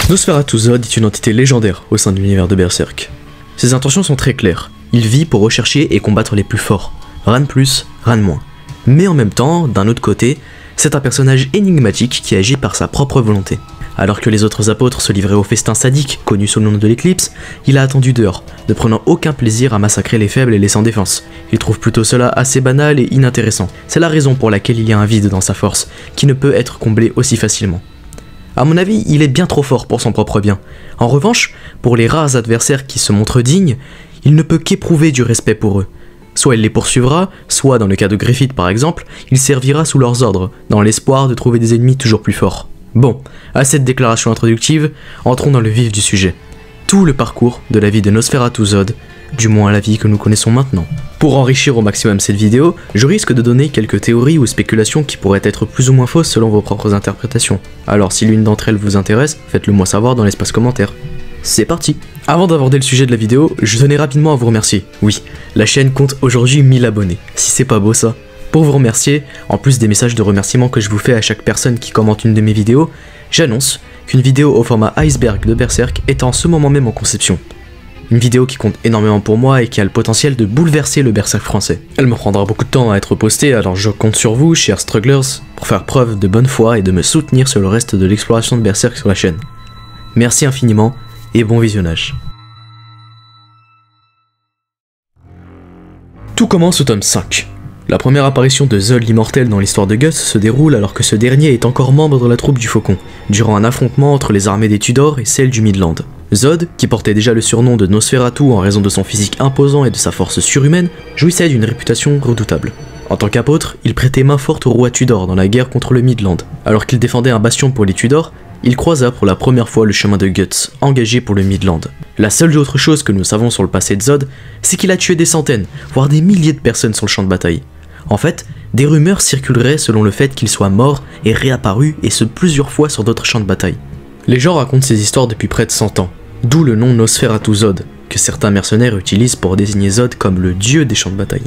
Nosferatu Zod est une entité légendaire au sein de l'univers de Berserk. Ses intentions sont très claires, il vit pour rechercher et combattre les plus forts, rien de plus, rien de moins. Mais en même temps, d'un autre côté, c'est un personnage énigmatique qui agit par sa propre volonté. Alors que les autres apôtres se livraient au festin sadique connu sous le nom de l'éclipse, il a attendu dehors, ne prenant aucun plaisir à massacrer les faibles et les sans défense. Il trouve plutôt cela assez banal et inintéressant. C'est la raison pour laquelle il y a un vide dans sa force, qui ne peut être comblé aussi facilement. A mon avis, il est bien trop fort pour son propre bien. En revanche, pour les rares adversaires qui se montrent dignes, il ne peut qu'éprouver du respect pour eux. Soit il les poursuivra, soit dans le cas de Griffith par exemple, il servira sous leurs ordres, dans l'espoir de trouver des ennemis toujours plus forts. Bon, à cette déclaration introductive, entrons dans le vif du sujet. Tout le parcours de la vie de Nosferatu Zod, du moins la vie que nous connaissons maintenant. Pour enrichir au maximum cette vidéo, je risque de donner quelques théories ou spéculations qui pourraient être plus ou moins fausses selon vos propres interprétations. Alors si l'une d'entre elles vous intéresse, faites-le moi savoir dans l'espace commentaire. C'est parti! Avant d'aborder le sujet de la vidéo, je tenais rapidement à vous remercier. Oui, la chaîne compte aujourd'hui 1000 abonnés. Si c'est pas beau ça. Pour vous remercier, en plus des messages de remerciement que je vous fais à chaque personne qui commente une de mes vidéos, j'annonce qu'une vidéo au format iceberg de Berserk est en ce moment même en conception. Une vidéo qui compte énormément pour moi et qui a le potentiel de bouleverser le Berserk français. Elle me prendra beaucoup de temps à être postée, alors je compte sur vous, chers strugglers, pour faire preuve de bonne foi et de me soutenir sur le reste de l'exploration de Berserk sur la chaîne. Merci infiniment et bon visionnage. Tout commence au tome 5. La première apparition de Zod l'immortel dans l'histoire de Guts se déroule alors que ce dernier est encore membre de la troupe du Faucon, durant un affrontement entre les armées des Tudors et celles du Midland. Zod, qui portait déjà le surnom de Nosferatu en raison de son physique imposant et de sa force surhumaine, jouissait d'une réputation redoutable. En tant qu'apôtre, il prêtait main forte au roi Tudor dans la guerre contre le Midland. Alors qu'il défendait un bastion pour les Tudors, il croisa pour la première fois le chemin de Guts, engagé pour le Midland. La seule autre chose que nous savons sur le passé de Zod, c'est qu'il a tué des centaines, voire des milliers de personnes sur le champ de bataille. En fait, des rumeurs circuleraient selon le fait qu'il soit mort et réapparu, et ce plusieurs fois sur d'autres champs de bataille. Les gens racontent ces histoires depuis près de 100 ans, d'où le nom Nosferatu Zod, que certains mercenaires utilisent pour désigner Zod comme le dieu des champs de bataille.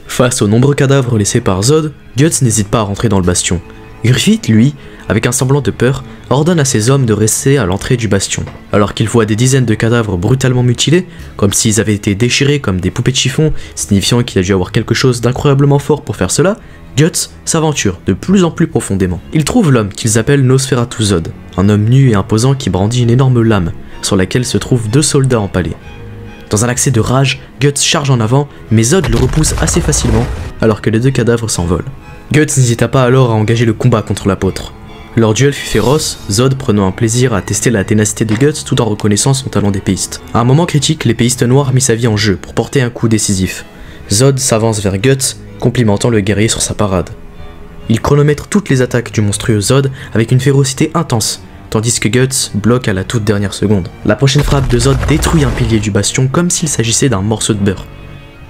Face aux nombreux cadavres laissés par Zod, Guts n'hésite pas à rentrer dans le bastion. Griffith, lui, avec un semblant de peur, ordonne à ses hommes de rester à l'entrée du bastion. Alors qu'il voit des dizaines de cadavres brutalement mutilés, comme s'ils avaient été déchirés comme des poupées de chiffon, signifiant qu'il a dû avoir quelque chose d'incroyablement fort pour faire cela, Guts s'aventure de plus en plus profondément. Il trouve l'homme qu'ils appellent Nosferatu Zod, un homme nu et imposant qui brandit une énorme lame, sur laquelle se trouvent 2 soldats empalés. Dans un accès de rage, Guts charge en avant, mais Zod le repousse assez facilement, alors que les 2 cadavres s'envolent. Guts n'hésita pas alors à engager le combat contre l'apôtre. Leur duel fut féroce, Zod prenant un plaisir à tester la ténacité de Guts tout en reconnaissant son talent d'épéiste. À un moment critique, l'épéiste noir mit sa vie en jeu pour porter un coup décisif. Zod s'avance vers Guts, complimentant le guerrier sur sa parade. Il chronomètre toutes les attaques du monstrueux Zod avec une férocité intense, tandis que Guts bloque à la toute dernière seconde. La prochaine frappe de Zod détruit un pilier du bastion comme s'il s'agissait d'un morceau de beurre.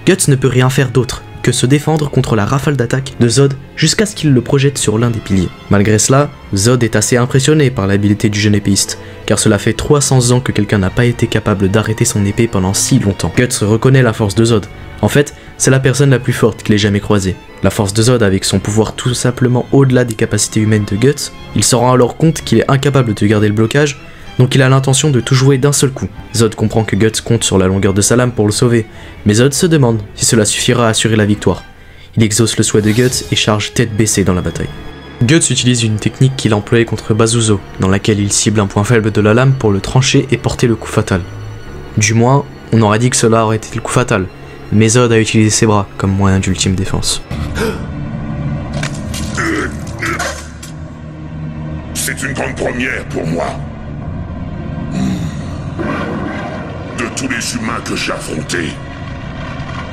Guts ne peut rien faire d'autre que se défendre contre la rafale d'attaque de Zod jusqu'à ce qu'il le projette sur l'un des piliers. Malgré cela, Zod est assez impressionné par l'habileté du jeune épéiste, car cela fait 300 ans que quelqu'un n'a pas été capable d'arrêter son épée pendant si longtemps. Guts reconnaît la force de Zod. En fait, c'est la personne la plus forte qu'il ait jamais croisée. La force de Zod avec son pouvoir tout simplement au-delà des capacités humaines de Guts, il se rend alors compte qu'il est incapable de garder le blocage, donc il a l'intention de tout jouer d'un seul coup. Zod comprend que Guts compte sur la longueur de sa lame pour le sauver, mais Zod se demande si cela suffira à assurer la victoire. Il exauce le souhait de Guts et charge tête baissée dans la bataille. Guts utilise une technique qu'il employait contre Bazuzo, dans laquelle il cible un point faible de la lame pour le trancher et porter le coup fatal. Du moins, on aurait dit que cela aurait été le coup fatal, mais Zod a utilisé ses bras comme moyen d'ultime défense. C'est une grande première pour moi. De tous les humains que j'ai affrontés,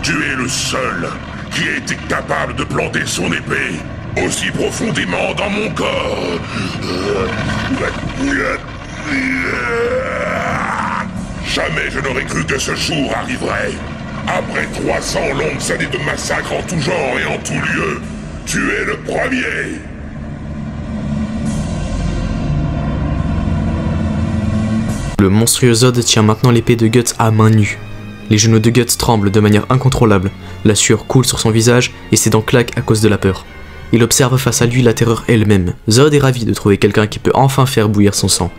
tu es le seul qui a été capable de planter son épée aussi profondément dans mon corps. Jamais je n'aurais cru que ce jour arriverait. Après 300 longues années de massacres en tout genre et en tout lieu, tu es le premier. Le monstrueux Zod tient maintenant l'épée de Guts à main nue. Les genoux de Guts tremblent de manière incontrôlable, la sueur coule sur son visage et ses dents claquent à cause de la peur. Il observe face à lui la terreur elle-même. Zod est ravi de trouver quelqu'un qui peut enfin faire bouillir son sang.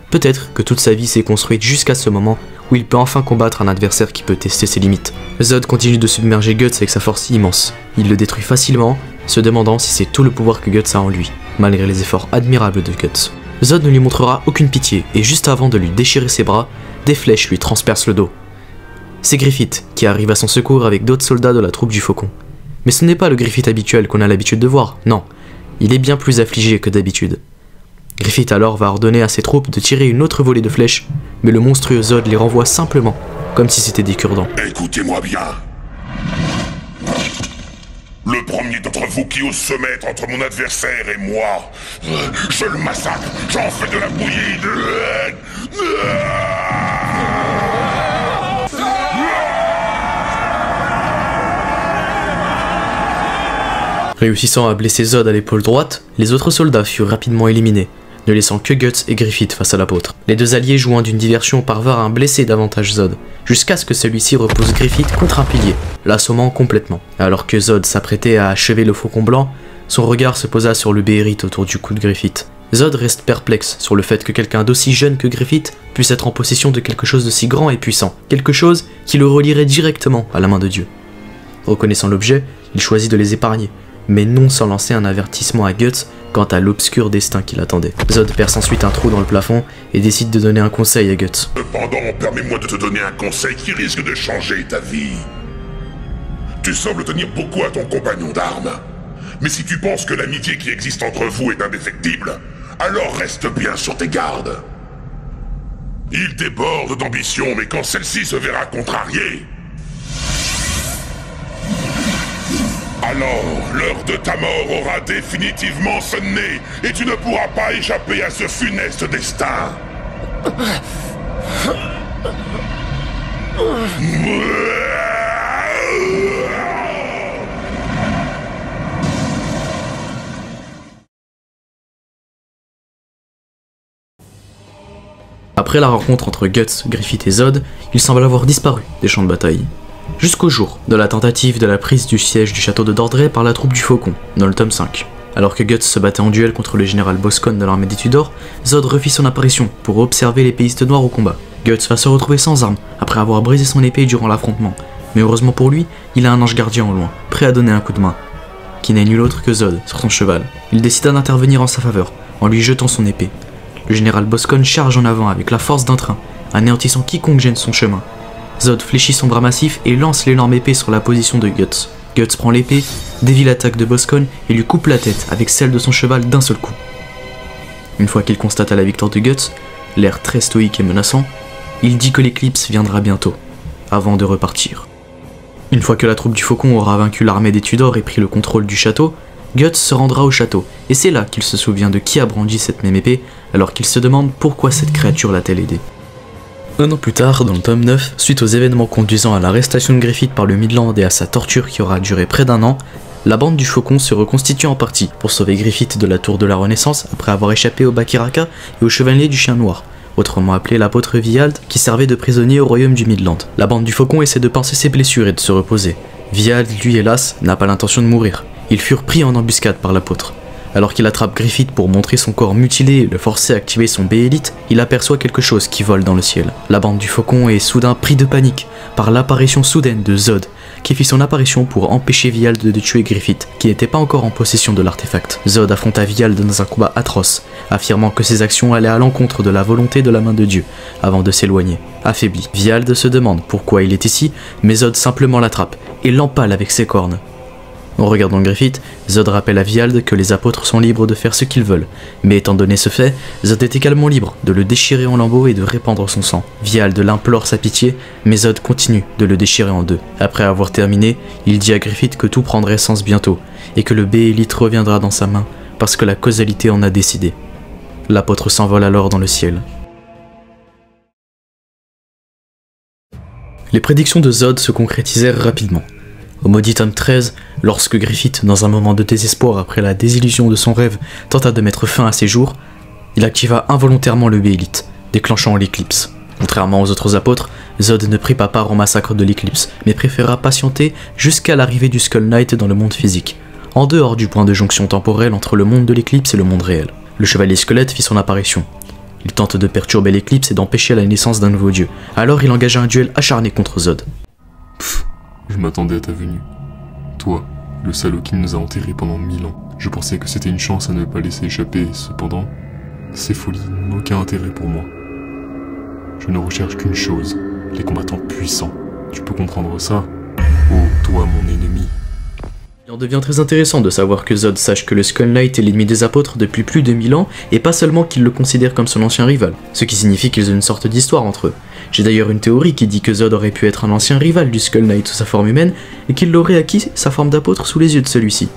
Peut-être que toute sa vie s'est construite jusqu'à ce moment où il peut enfin combattre un adversaire qui peut tester ses limites. Zod continue de submerger Guts avec sa force immense. Il le détruit facilement, se demandant si c'est tout le pouvoir que Guts a en lui, malgré les efforts admirables de Guts. Zod ne lui montrera aucune pitié, et juste avant de lui déchirer ses bras, des flèches lui transpercent le dos. C'est Griffith qui arrive à son secours avec d'autres soldats de la troupe du Faucon. Mais ce n'est pas le Griffith habituel qu'on a l'habitude de voir, non. Il est bien plus affligé que d'habitude. Griffith alors va ordonner à ses troupes de tirer une autre volée de flèches, mais le monstrueux Zod les renvoie simplement, comme si c'était des cure-dents. Écoutez-moi bien. Le premier d'entre vous qui ose se mettre entre mon adversaire et moi, je le massacre, j'en fais de la bouillie. Réussissant à blesser Zod à l'épaule droite, les autres soldats furent rapidement éliminés, ne laissant que Guts et Griffith face à l'apôtre. Les deux alliés jouant d'une diversion parvinrent à blesser davantage Zod, jusqu'à ce que celui-ci repousse Griffith contre un pilier, l'assommant complètement. Alors que Zod s'apprêtait à achever le Faucon Blanc, son regard se posa sur le béérite autour du cou de Griffith. Zod reste perplexe sur le fait que quelqu'un d'aussi jeune que Griffith puisse être en possession de quelque chose de si grand et puissant, quelque chose qui le relierait directement à la main de Dieu. Reconnaissant l'objet, il choisit de les épargner, mais non sans lancer un avertissement à Guts quant à l'obscur destin qui l'attendait. Zod perce ensuite un trou dans le plafond et décide de donner un conseil à Guts. Cependant, permets-moi de te donner un conseil qui risque de changer ta vie. Tu sembles tenir beaucoup à ton compagnon d'armes. Mais si tu penses que l'amitié qui existe entre vous est indéfectible, alors reste bien sur tes gardes. Il déborde d'ambition, mais quand celle-ci se verra contrariée, alors l'heure de ta mort aura définitivement sonné et tu ne pourras pas échapper à ce funeste destin. Après la rencontre entre Guts, Griffith et Zod, il semble avoir disparu des champs de bataille. Jusqu'au jour de la tentative de la prise du siège du château de Dordray par la troupe du Faucon, dans le tome 5. Alors que Guts se battait en duel contre le général Boscone de l'armée des Tudors, Zod refit son apparition pour observer l'épéiste noir au combat. Guts va se retrouver sans arme après avoir brisé son épée durant l'affrontement, mais heureusement pour lui, il a un ange gardien au loin, prêt à donner un coup de main, qui n'est nul autre que Zod sur son cheval. Il décida d'intervenir en sa faveur, en lui jetant son épée. Le général Boscone charge en avant avec la force d'un train, anéantissant quiconque gêne son chemin. Zod fléchit son bras massif et lance l'énorme épée sur la position de Guts. Guts prend l'épée, dévie l'attaque de Boscone et lui coupe la tête avec celle de son cheval d'un seul coup. Une fois qu'il constata la victoire de Guts, l'air très stoïque et menaçant, il dit que l'éclipse viendra bientôt, avant de repartir. Une fois que la troupe du Faucon aura vaincu l'armée des Tudors et pris le contrôle du château, Guts se rendra au château, et c'est là qu'il se souvient de qui a brandi cette même épée, alors qu'il se demande pourquoi cette créature l'a-t-elle aidé. Un an plus tard, dans le tome 9, suite aux événements conduisant à l'arrestation de Griffith par le Midland et à sa torture qui aura duré près d'un an, la bande du Faucon se reconstitue en partie pour sauver Griffith de la tour de la Renaissance après avoir échappé au Bakiraka et au chevalier du chien noir, autrement appelé l'apôtre Viald, qui servait de prisonnier au royaume du Midland. La bande du Faucon essaie de pincer ses blessures et de se reposer. Viald, lui hélas, n'a pas l'intention de mourir. Ils furent pris en embuscade par l'apôtre. Alors qu'il attrape Griffith pour montrer son corps mutilé et le forcer à activer son béélite, il aperçoit quelque chose qui vole dans le ciel. La bande du Faucon est soudain pris de panique par l'apparition soudaine de Zod, qui fit son apparition pour empêcher Viald de tuer Griffith, qui n'était pas encore en possession de l'artefact. Zod affronta Viald dans un combat atroce, affirmant que ses actions allaient à l'encontre de la volonté de la main de Dieu, avant de s'éloigner. Affaibli, Viald se demande pourquoi il est ici, mais Zod simplement l'attrape et l'empale avec ses cornes. En regardant Griffith, Zod rappelle à Viald que les apôtres sont libres de faire ce qu'ils veulent, mais étant donné ce fait, Zod est également libre de le déchirer en lambeaux et de répandre son sang. Viald l'implore sa pitié, mais Zod continue de le déchirer en deux. Après avoir terminé, il dit à Griffith que tout prendrait sens bientôt, et que le béélite reviendra dans sa main, parce que la causalité en a décidé. L'apôtre s'envole alors dans le ciel. Les prédictions de Zod se concrétisèrent rapidement. Au maudit tome 13, lorsque Griffith, dans un moment de désespoir après la désillusion de son rêve, tenta de mettre fin à ses jours, il activa involontairement le béélite, déclenchant l'éclipse. Contrairement aux autres apôtres, Zod ne prit pas part au massacre de l'éclipse, mais préféra patienter jusqu'à l'arrivée du Skull Knight dans le monde physique, en dehors du point de jonction temporel entre le monde de l'éclipse et le monde réel. Le chevalier squelette fit son apparition. Il tente de perturber l'éclipse et d'empêcher la naissance d'un nouveau dieu. Alors il engage un duel acharné contre Zod. Je m'attendais à ta venue. Toi, le salaud qui nous a enterrés pendant 1000 ans. Je pensais que c'était une chance à ne pas laisser échapper, cependant, ces folies n'ont aucun intérêt pour moi. Je ne recherche qu'une chose, les combattants puissants. Tu peux comprendre ça? Oh, toi mon ennemi. Il en devient très intéressant de savoir que Zod sache que le Skull Knight est l'ennemi des apôtres depuis plus de 1000 ans, et pas seulement qu'il le considère comme son ancien rival, ce qui signifie qu'ils ont une sorte d'histoire entre eux. J'ai d'ailleurs une théorie qui dit que Zod aurait pu être un ancien rival du Skull Knight sous sa forme humaine, et qu'il l'aurait acquis sa forme d'apôtre sous les yeux de celui-ci.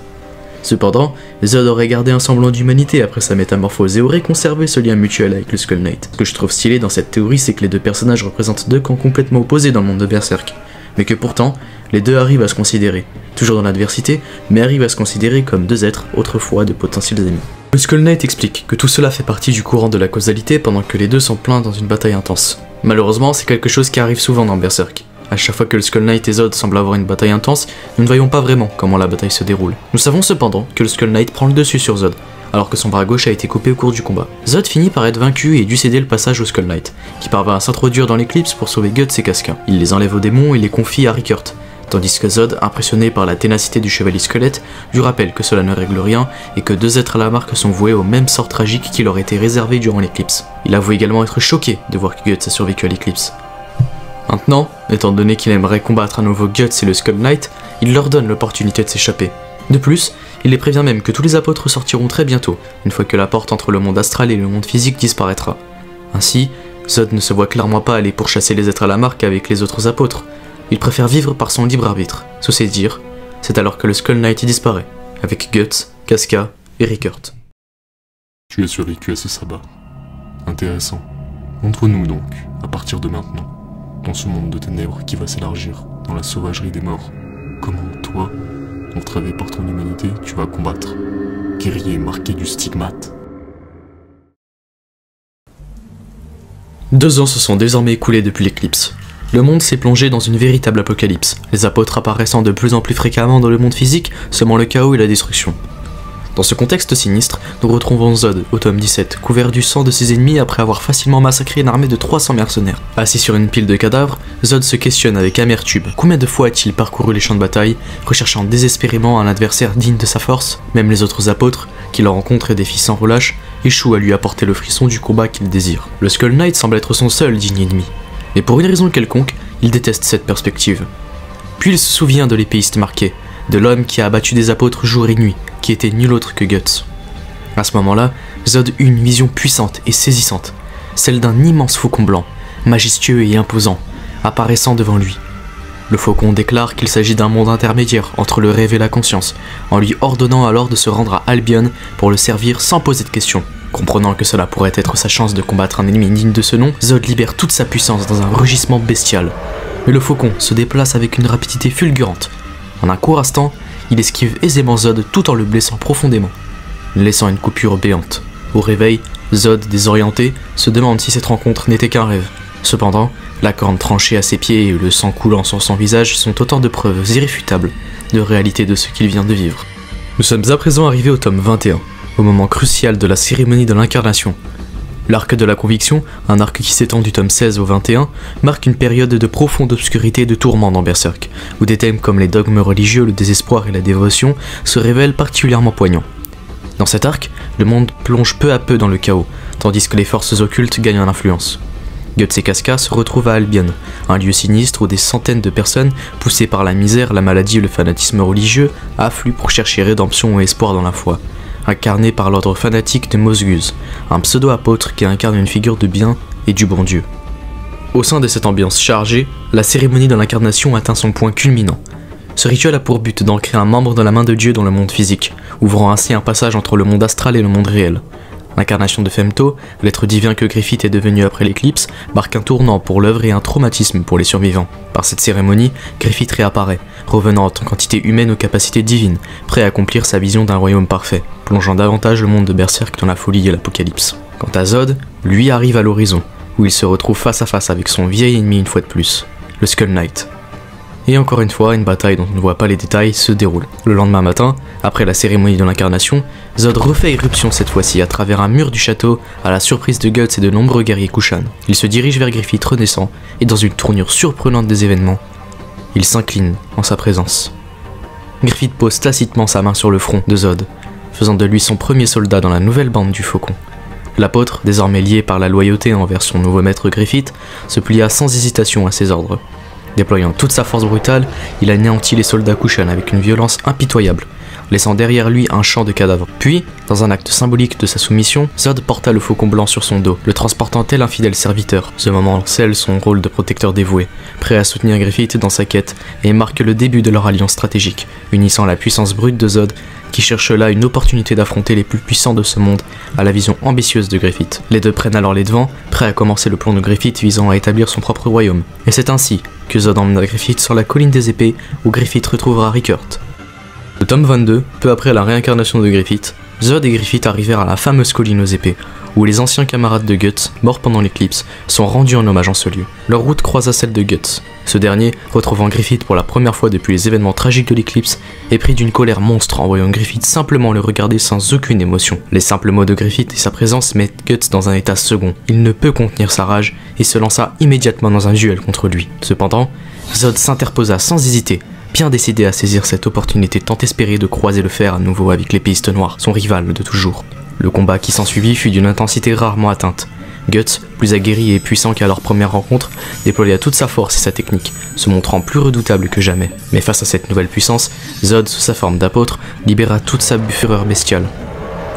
Cependant, Zod aurait gardé un semblant d'humanité après sa métamorphose et aurait conservé ce lien mutuel avec le Skull Knight. Ce que je trouve stylé dans cette théorie, c'est que les deux personnages représentent deux camps complètement opposés dans le monde de Berserk, mais que pourtant, les deux arrivent à se considérer, toujours dans l'adversité, mais arrivent à se considérer comme deux êtres autrefois de potentiels ennemis. Le Skull Knight explique que tout cela fait partie du courant de la causalité pendant que les deux sont pleins dans une bataille intense. Malheureusement, c'est quelque chose qui arrive souvent dans Berserk. À chaque fois que le Skull Knight et Zod semblent avoir une bataille intense, nous ne voyons pas vraiment comment la bataille se déroule. Nous savons cependant que le Skull Knight prend le dessus sur Zod, alors que son bras gauche a été coupé au cours du combat. Zod finit par être vaincu et dû céder le passage au Skull Knight, qui parvint à s'introduire dans l'éclipse pour sauver Guts et Casca. Il les enlève aux démons et les confie à Rickert, tandis que Zod, impressionné par la ténacité du chevalier squelette, lui rappelle que cela ne règle rien et que deux êtres à la marque sont voués au même sort tragique qui leur était réservé durant l'éclipse. Il avoue également être choqué de voir que Guts a survécu à l'éclipse. Maintenant, étant donné qu'il aimerait combattre à nouveau Guts et le Skull Knight, il leur donne l'opportunité de s'échapper. De plus, il les prévient même que tous les apôtres sortiront très bientôt, une fois que la porte entre le monde astral et le monde physique disparaîtra. Ainsi, Zod ne se voit clairement pas aller pourchasser les êtres à la marque avec les autres apôtres. Il préfère vivre par son libre arbitre. Sous ses dires, c'est alors que le Skull Knight disparaît, avec Guts, Casca et Rickert. Tu as survécu à ce sabbat. Intéressant. Montre-nous donc, à partir de maintenant, dans ce monde de ténèbres qui va s'élargir, dans la sauvagerie des morts, comment toi, entravé par ton humanité, tu vas combattre, guerrier marqué du stigmate. 2 ans se sont désormais écoulés depuis l'éclipse. Le monde s'est plongé dans une véritable apocalypse, les apôtres apparaissant de plus en plus fréquemment dans le monde physique, semant le chaos et la destruction. Dans ce contexte sinistre, nous retrouvons Zod, au tome 17, couvert du sang de ses ennemis après avoir facilement massacré une armée de 300 mercenaires. Assis sur une pile de cadavres, Zod se questionne avec amertume. Combien de fois a-t-il parcouru les champs de bataille, recherchant désespérément un adversaire digne de sa force? Même les autres apôtres, qui le rencontrent et défient sans relâche, échouent à lui apporter le frisson du combat qu'il désire. Le Skull Knight semble être son seul digne ennemi, mais pour une raison quelconque, il déteste cette perspective. Puis il se souvient de l'épéiste marqué, de l'homme qui a abattu des apôtres jour et nuit, qui était nul autre que Guts. À ce moment-là, Zod eut une vision puissante et saisissante, celle d'un immense faucon blanc, majestueux et imposant, apparaissant devant lui. Le faucon déclare qu'il s'agit d'un monde intermédiaire entre le rêve et la conscience, en lui ordonnant alors de se rendre à Albion pour le servir sans poser de questions. Comprenant que cela pourrait être sa chance de combattre un ennemi digne de ce nom, Zod libère toute sa puissance dans un rugissement bestial. Mais le faucon se déplace avec une rapidité fulgurante. En un court instant, il esquive aisément Zod tout en le blessant profondément, laissant une coupure béante. Au réveil, Zod, désorienté, se demande si cette rencontre n'était qu'un rêve. Cependant, la corne tranchée à ses pieds et le sang coulant sur son visage sont autant de preuves irréfutables de réalité de ce qu'il vient de vivre. Nous sommes à présent arrivés au tome 21, au moment crucial de la cérémonie de l'incarnation. L'arc de la conviction, un arc qui s'étend du tome 16 au 21, marque une période de profonde obscurité et de tourment dans Berserk, où des thèmes comme les dogmes religieux, le désespoir et la dévotion se révèlent particulièrement poignants. Dans cet arc, le monde plonge peu à peu dans le chaos, tandis que les forces occultes gagnent en influence. Guts et Casca se retrouvent à Albion, un lieu sinistre où des centaines de personnes, poussées par la misère, la maladie et le fanatisme religieux, affluent pour chercher rédemption et espoir dans la foi. Incarné par l'ordre fanatique de Mosguz, un pseudo-apôtre qui incarne une figure de bien et du bon Dieu. Au sein de cette ambiance chargée, la cérémonie de l'incarnation atteint son point culminant. Ce rituel a pour but d'ancrer un membre dans la main de Dieu dans le monde physique, ouvrant ainsi un passage entre le monde astral et le monde réel. L'incarnation de Femto, l'être divin que Griffith est devenu après l'éclipse, marque un tournant pour l'œuvre et un traumatisme pour les survivants. Par cette cérémonie, Griffith réapparaît, revenant en tant qu'entité humaine aux capacités divines, prêt à accomplir sa vision d'un royaume parfait, plongeant davantage le monde de Berserk dans la folie et l'apocalypse. Quant à Zod, lui arrive à l'horizon, où il se retrouve face à face avec son vieil ennemi une fois de plus, le Skull Knight. Et encore une fois, une bataille dont on ne voit pas les détails se déroule. Le lendemain matin, après la cérémonie de l'incarnation, Zod refait irruption cette fois-ci à travers un mur du château à la surprise de Guts et de nombreux guerriers Kushan. Il se dirige vers Griffith renaissant et dans une tournure surprenante des événements, il s'incline en sa présence. Griffith pose tacitement sa main sur le front de Zod, faisant de lui son premier soldat dans la nouvelle bande du Faucon. L'apôtre, désormais lié par la loyauté envers son nouveau maître Griffith, se plia sans hésitation à ses ordres. Déployant toute sa force brutale, il anéantit les soldats Kushan avec une violence impitoyable, laissant derrière lui un champ de cadavres. Puis, dans un acte symbolique de sa soumission, Zod porta le Faucon blanc sur son dos, le transportant tel un fidèle serviteur. Ce moment scelle son rôle de protecteur dévoué, prêt à soutenir Griffith dans sa quête, et marque le début de leur alliance stratégique, unissant la puissance brute de Zod, qui cherche là une opportunité d'affronter les plus puissants de ce monde, à la vision ambitieuse de Griffith. Les deux prennent alors les devants, prêts à commencer le plan de Griffith visant à établir son propre royaume. Et c'est ainsi que Zod emmena Griffith sur la colline des épées, où Griffith retrouvera Rickert. Le tome 22, peu après la réincarnation de Griffith, Zod et Griffith arrivèrent à la fameuse colline aux épées, où les anciens camarades de Guts, morts pendant l'éclipse, sont rendus en hommage en ce lieu. Leur route croisa celle de Guts. Ce dernier, retrouvant Griffith pour la première fois depuis les événements tragiques de l'éclipse, est pris d'une colère monstre en voyant Griffith simplement le regarder sans aucune émotion. Les simples mots de Griffith et sa présence mettent Guts dans un état second. Il ne peut contenir sa rage et se lança immédiatement dans un duel contre lui. Cependant, Zod s'interposa sans hésiter, bien décidé à saisir cette opportunité tant espérée de croiser le fer à nouveau avec l'épéiste noire, son rival de toujours. Le combat qui s'ensuivit fut d'une intensité rarement atteinte. Guts, plus aguerri et puissant qu'à leur première rencontre, déploya toute sa force et sa technique, se montrant plus redoutable que jamais. Mais face à cette nouvelle puissance, Zod, sous sa forme d'apôtre, libéra toute sa fureur bestiale.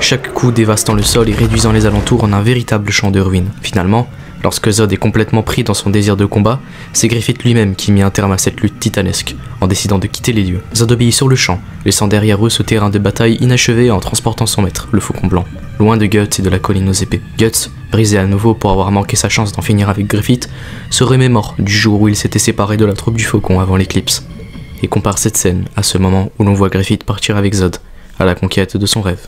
Chaque coup dévastant le sol et réduisant les alentours en un véritable champ de ruines. Finalement, lorsque Zod est complètement pris dans son désir de combat, c'est Griffith lui-même qui mit un terme à cette lutte titanesque, en décidant de quitter les lieux. Zod obéit sur le champ, laissant derrière eux ce terrain de bataille inachevé en transportant son maître, le Faucon blanc, loin de Guts et de la colline aux épées. Guts, brisé à nouveau pour avoir manqué sa chance d'en finir avec Griffith, se remémore du jour où il s'était séparé de la troupe du Faucon avant l'éclipse, et compare cette scène à ce moment où l'on voit Griffith partir avec Zod, à la conquête de son rêve.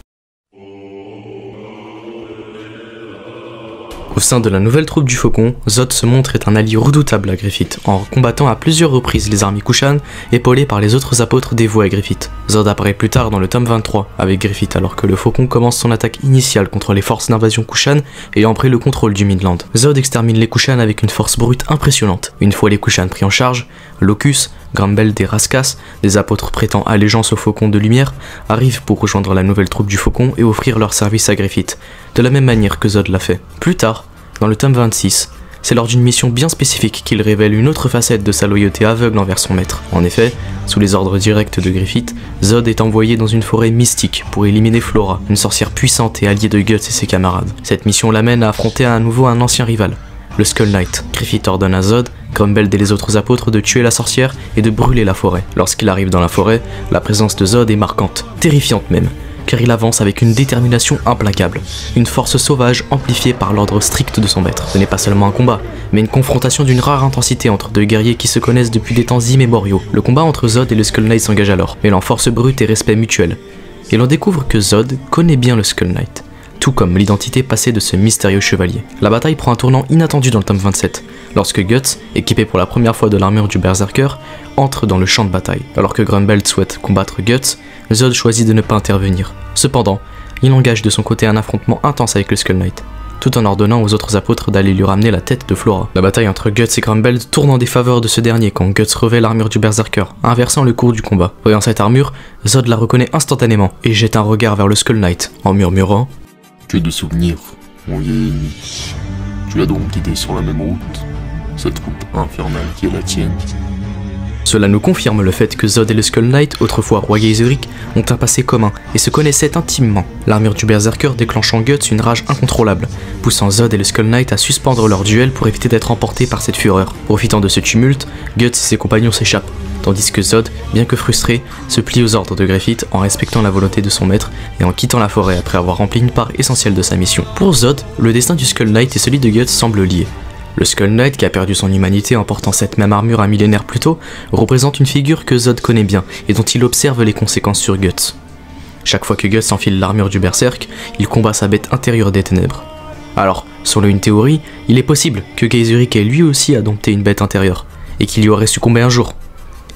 Au sein de la nouvelle troupe du Faucon, Zod se montre être un allié redoutable à Griffith, en combattant à plusieurs reprises les armées Kushan, épaulées par les autres apôtres dévoués à Griffith. Zod apparaît plus tard dans le tome 23 avec Griffith alors que le Faucon commence son attaque initiale contre les forces d'invasion Kushan ayant pris le contrôle du Midland. Zod extermine les Kushan avec une force brute impressionnante. Une fois les Kushan pris en charge, Locus, Grumble et Raskas, des apôtres prêtant allégeance au Faucon de Lumière, arrivent pour rejoindre la nouvelle troupe du Faucon et offrir leur service à Griffith, de la même manière que Zod l'a fait. Plus tard, dans le tome 26, c'est lors d'une mission bien spécifique qu'il révèle une autre facette de sa loyauté aveugle envers son maître. En effet, sous les ordres directs de Griffith, Zod est envoyé dans une forêt mystique pour éliminer Flora, une sorcière puissante et alliée de Guts et ses camarades. Cette mission l'amène à affronter à nouveau un ancien rival, le Skull Knight. Griffith ordonne à Zod, Grumble et les autres apôtres de tuer la sorcière et de brûler la forêt. Lorsqu'il arrive dans la forêt, la présence de Zod est marquante, terrifiante même, car il avance avec une détermination implacable, une force sauvage amplifiée par l'ordre strict de son maître. Ce n'est pas seulement un combat, mais une confrontation d'une rare intensité entre deux guerriers qui se connaissent depuis des temps immémoriaux. Le combat entre Zod et le Skull Knight s'engage alors, mêlant force brute et respect mutuel, et l'on découvre que Zod connaît bien le Skull Knight, tout comme l'identité passée de ce mystérieux chevalier. La bataille prend un tournant inattendu dans le tome 27, lorsque Guts, équipé pour la première fois de l'armure du Berserker, entre dans le champ de bataille. Alors que Grumble souhaite combattre Guts, Zod choisit de ne pas intervenir. Cependant, il engage de son côté un affrontement intense avec le Skull Knight, tout en ordonnant aux autres apôtres d'aller lui ramener la tête de Flora. La bataille entre Guts et Grumble tourne en défaveur de ce dernier quand Guts revêt l'armure du Berserker, inversant le cours du combat. Voyant cette armure, Zod la reconnaît instantanément et jette un regard vers le Skull Knight, en murmurant « Tu es de souvenirs, mon vieil ennemi. Tu as donc quitté sur la même route, cette route infernale qui est la tienne. » Cela nous confirme le fait que Zod et le Skull Knight, autrefois roi Geizuric, ont un passé commun et se connaissaient intimement. L'armure du Berserker déclenche en Guts une rage incontrôlable, poussant Zod et le Skull Knight à suspendre leur duel pour éviter d'être emportés par cette fureur. Profitant de ce tumulte, Guts et ses compagnons s'échappent, tandis que Zod, bien que frustré, se plie aux ordres de Griffith en respectant la volonté de son maître et en quittant la forêt après avoir rempli une part essentielle de sa mission. Pour Zod, le destin du Skull Knight et celui de Guts semblent liés. Le Skull Knight, qui a perdu son humanité en portant cette même armure un millénaire plus tôt, représente une figure que Zod connaît bien et dont il observe les conséquences sur Guts. Chaque fois que Guts enfile l'armure du Berserk, il combat sa bête intérieure des ténèbres. Alors, selon une théorie, il est possible que Geizuric ait lui aussi dompté une bête intérieure, et qu'il y aurait succombé un jour.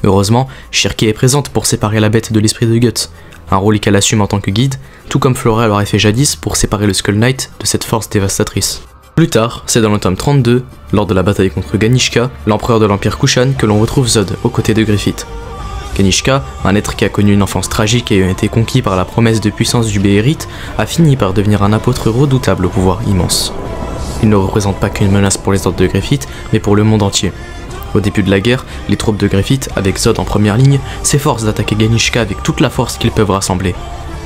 Heureusement, Shirky est présente pour séparer la bête de l'esprit de Guts, un rôle qu'elle assume en tant que guide, tout comme Flora l'aurait fait jadis pour séparer le Skull Knight de cette force dévastatrice. Plus tard, c'est dans le tome 32, lors de la bataille contre Ganishka, l'empereur de l'Empire Kushan, que l'on retrouve Zod aux côtés de Griffith. Ganishka, un être qui a connu une enfance tragique et ayant été conquis par la promesse de puissance du Béhérit, a fini par devenir un apôtre redoutable au pouvoir immense. Il ne représente pas qu'une menace pour les ordres de Griffith, mais pour le monde entier. Au début de la guerre, les troupes de Griffith, avec Zod en première ligne, s'efforcent d'attaquer Ganishka avec toute la force qu'ils peuvent rassembler.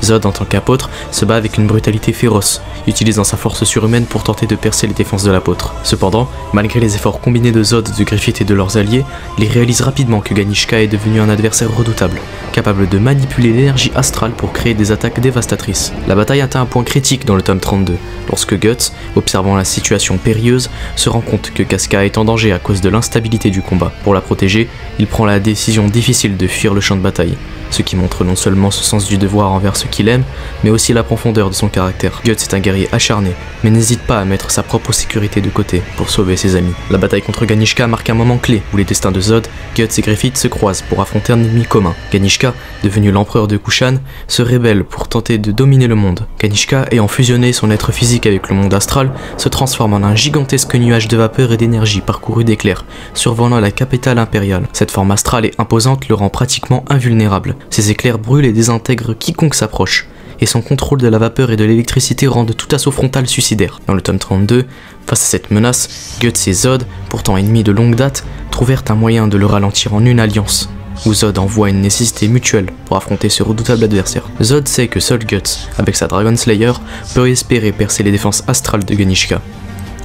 Zod, en tant qu'apôtre, se bat avec une brutalité féroce, utilisant sa force surhumaine pour tenter de percer les défenses de l'apôtre. Cependant, malgré les efforts combinés de Zod, de Griffith et de leurs alliés, ils réalisent rapidement que Ganishka est devenu un adversaire redoutable, capable de manipuler l'énergie astrale pour créer des attaques dévastatrices. La bataille atteint un point critique dans le tome 32, lorsque Guts, observant la situation périlleuse, se rend compte que Casca est en danger à cause de l'instabilité du combat. Pour la protéger, il prend la décision difficile de fuir le champ de bataille, ce qui montre non seulement ce sens du devoir envers ceux qu'il aime, mais aussi la profondeur de son caractère. Guts est un guerrier acharné, mais n'hésite pas à mettre sa propre sécurité de côté pour sauver ses amis. La bataille contre Ganishka marque un moment clé où les destins de Zod, Guts et Griffith se croisent pour affronter un ennemi commun. Ganishka, devenu l'empereur de Kushan, se rébelle pour tenter de dominer le monde. Ganishka, ayant fusionné son être physique avec le monde astral, se transforme en un gigantesque nuage de vapeur et d'énergie parcouru d'éclairs, survolant la capitale impériale. Cette forme astrale et imposante le rend pratiquement invulnérable. Ces éclairs brûlent et désintègrent quiconque s'approche, et son contrôle de la vapeur et de l'électricité rendent tout assaut frontal suicidaire. Dans le tome 32, face à cette menace, Guts et Zod, pourtant ennemis de longue date, trouvèrent un moyen de le ralentir en une alliance, où Zod envoie une nécessité mutuelle pour affronter ce redoutable adversaire. Zod sait que seul Guts, avec sa Dragon Slayer, peut espérer percer les défenses astrales de Ganishka.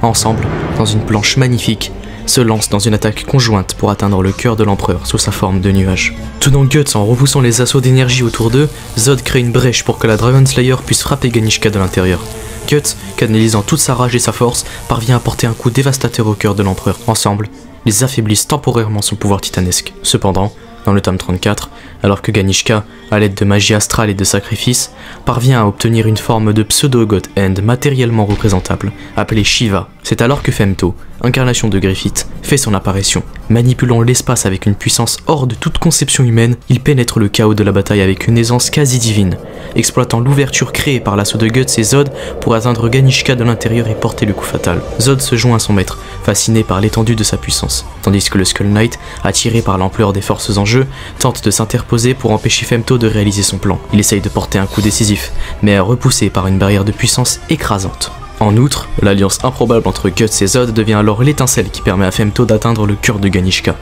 Ensemble, dans une planche magnifique, se lance dans une attaque conjointe pour atteindre le cœur de l'empereur sous sa forme de nuage. Tenant Guts en repoussant les assauts d'énergie autour d'eux, Zod crée une brèche pour que la Dragon Slayer puisse frapper Ganishka de l'intérieur. Guts, canalisant toute sa rage et sa force, parvient à porter un coup dévastateur au cœur de l'empereur. Ensemble, ils affaiblissent temporairement son pouvoir titanesque. Cependant, dans le tome 34, alors que Ganishka, à l'aide de magie astrale et de sacrifice, parvient à obtenir une forme de pseudo-God End matériellement représentable, appelée Shiva. C'est alors que Femto, incarnation de Griffith, fait son apparition. Manipulant l'espace avec une puissance hors de toute conception humaine, il pénètre le chaos de la bataille avec une aisance quasi divine, exploitant l'ouverture créée par l'assaut de Guts et Zod pour atteindre Ganishka de l'intérieur et porter le coup fatal. Zod se joint à son maître, fasciné par l'étendue de sa puissance, tandis que le Skull Knight, attiré par l'ampleur des forces en jeu, tente de s'interposer pour empêcher Femto de réaliser son plan. Il essaye de porter un coup décisif, mais est repoussé par une barrière de puissance écrasante. En outre, l'alliance improbable entre Guts et Zod devient alors l'étincelle qui permet à Femto d'atteindre le cœur de Ganishka.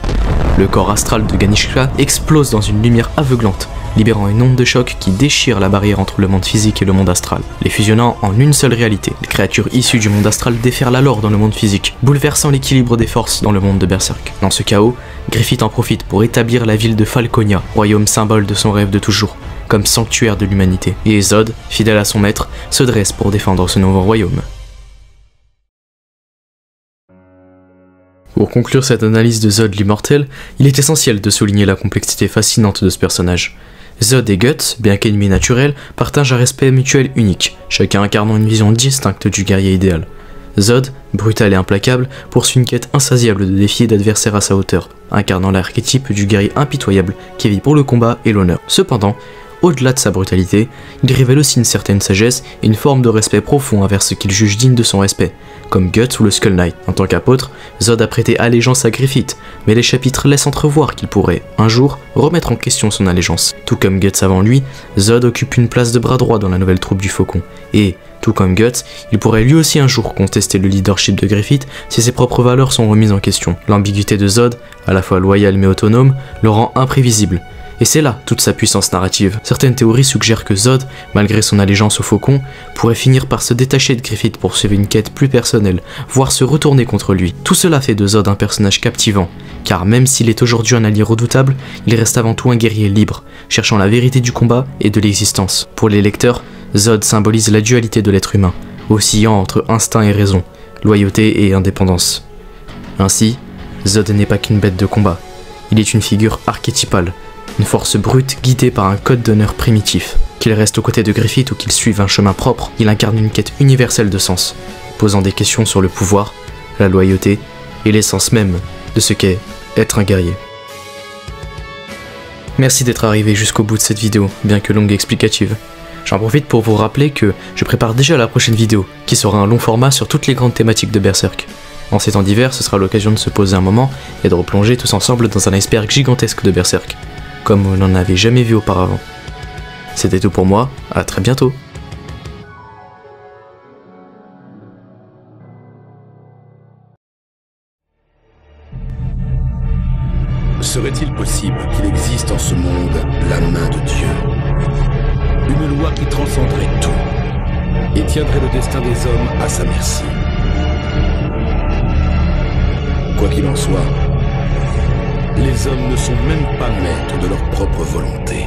Le corps astral de Ganishka explose dans une lumière aveuglante, libérant une onde de choc qui déchire la barrière entre le monde physique et le monde astral, les fusionnant en une seule réalité. Les créatures issues du monde astral déferlent alors dans le monde physique, bouleversant l'équilibre des forces dans le monde de Berserk. Dans ce chaos, Griffith en profite pour établir la ville de Falconia, royaume symbole de son rêve de toujours, comme sanctuaire de l'humanité. Et Zod, fidèle à son maître, se dresse pour défendre ce nouveau royaume. Pour conclure cette analyse de Zod l'immortel, il est essentiel de souligner la complexité fascinante de ce personnage. Zod et Guts, bien qu'ennemis naturels, partagent un respect mutuel unique, chacun incarnant une vision distincte du guerrier idéal. Zod, brutal et implacable, poursuit une quête insatiable de défis et d'adversaires à sa hauteur, incarnant l'archétype du guerrier impitoyable qui vit pour le combat et l'honneur. Cependant, au-delà de sa brutalité, il révèle aussi une certaine sagesse et une forme de respect profond envers ce qu'il juge digne de son respect, comme Guts ou le Skull Knight. En tant qu'apôtre, Zod a prêté allégeance à Griffith, mais les chapitres laissent entrevoir qu'il pourrait, un jour, remettre en question son allégeance. Tout comme Guts avant lui, Zod occupe une place de bras droit dans la nouvelle troupe du Faucon, et, tout comme Guts, il pourrait lui aussi un jour contester le leadership de Griffith si ses propres valeurs sont remises en question. L'ambiguïté de Zod, à la fois loyal mais autonome, le rend imprévisible. Et c'est là toute sa puissance narrative. Certaines théories suggèrent que Zod, malgré son allégeance au Faucon, pourrait finir par se détacher de Griffith pour suivre une quête plus personnelle, voire se retourner contre lui. Tout cela fait de Zod un personnage captivant, car même s'il est aujourd'hui un allié redoutable, il reste avant tout un guerrier libre, cherchant la vérité du combat et de l'existence. Pour les lecteurs, Zod symbolise la dualité de l'être humain, oscillant entre instinct et raison, loyauté et indépendance. Ainsi, Zod n'est pas qu'une bête de combat, il est une figure archétypale, une force brute guidée par un code d'honneur primitif. Qu'il reste aux côtés de Griffith ou qu'il suive un chemin propre, il incarne une quête universelle de sens, posant des questions sur le pouvoir, la loyauté et l'essence même de ce qu'est être un guerrier. Merci d'être arrivé jusqu'au bout de cette vidéo, bien que longue et explicative. J'en profite pour vous rappeler que je prépare déjà la prochaine vidéo, qui sera un long format sur toutes les grandes thématiques de Berserk. En ces temps d'hiver, ce sera l'occasion de se poser un moment et de replonger tous ensemble dans un iceberg gigantesque de Berserk, comme vous n'en avez jamais vu auparavant. C'était tout pour moi, à très bientôt. Serait-il possible qu'il existe en ce monde la main de Dieu? Une loi qui transcenderait tout et tiendrait le destin des hommes à sa merci. Quoi qu'il en soit, les hommes ne sont même pas maîtres de leur propre volonté.